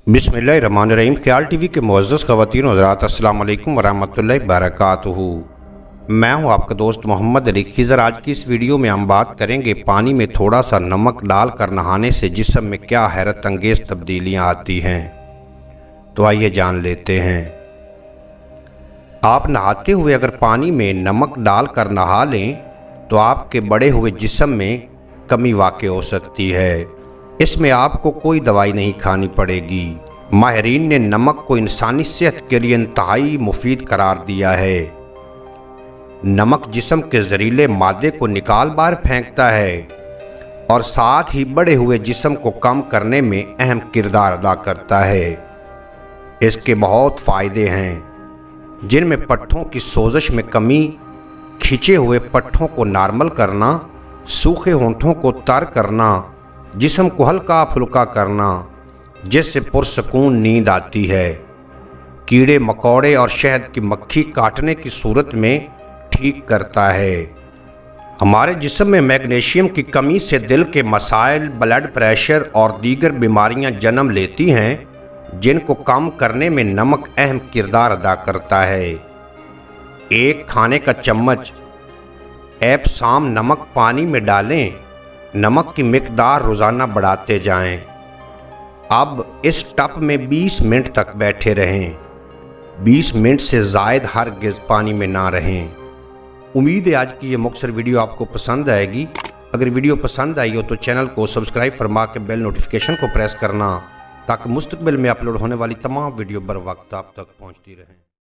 बिस्मिल्लाहिर्रहमानिर्रहीम। ख्याल टीवी के मुअज़्ज़ज़ ख़वातीन हज़रात, अस्सलाम वालेकुम वरहमतुल्लाहि वबरकातुहू। मैं हूं आपका दोस्त मोहम्मद अली खिज़र। आज की इस वीडियो में हम बात करेंगे पानी में थोड़ा सा नमक डालकर नहाने से जिस्म में क्या हैरत अंगेज़ तब्दीलियां आती हैं। तो आइए जान लेते हैं। आप नहाते हुए अगर पानी में नमक डालकर नहा लें तो आपके बढ़े हुए जिस्म में कमी वाक़ हो सकती है। इसमें आपको कोई दवाई नहीं खानी पड़ेगी। माहिरीन ने नमक को इंसानी सेहत के लिए इंतहाई मुफीद करार दिया है। नमक जिस्म के जहरीले मादे को निकाल बाहर फेंकता है और साथ ही बढ़े हुए जिस्म को कम करने में अहम किरदार अदा करता है। इसके बहुत फ़ायदे हैं, जिनमें पट्ठों की सोजश में कमी, खिंचे हुए पट्ठों को नॉर्मल करना, सूखे होंठों को तर करना, जिस्म को हल्का फुल्का करना जिससे पुरसकून नींद आती है, कीड़े मकोड़े और शहद की मक्खी काटने की सूरत में ठीक करता है। हमारे जिस्म में मैग्नीशियम की कमी से दिल के मसाइल, ब्लड प्रेशर और दीगर बीमारियां जन्म लेती हैं, जिनको कम करने में नमक अहम किरदार अदा करता है। एक खाने का चम्मच ऐप शाम नमक पानी में डालें। नमक की मिकदार रोज़ाना बढ़ाते जाएं। अब इस टब में 20 मिनट तक बैठे रहें। 20 मिनट से ज़ायद हरगिज़ पानी में ना रहें। उम्मीद है आज की ये मुख्तसर वीडियो आपको पसंद आएगी। अगर वीडियो पसंद आई हो तो चैनल को सब्सक्राइब फरमा के बेल नोटिफिकेशन को प्रेस करना, ताकि मुस्तकबिल में अपलोड होने वाली तमाम वीडियो बर वक्त आप तक पहुँचती रहें।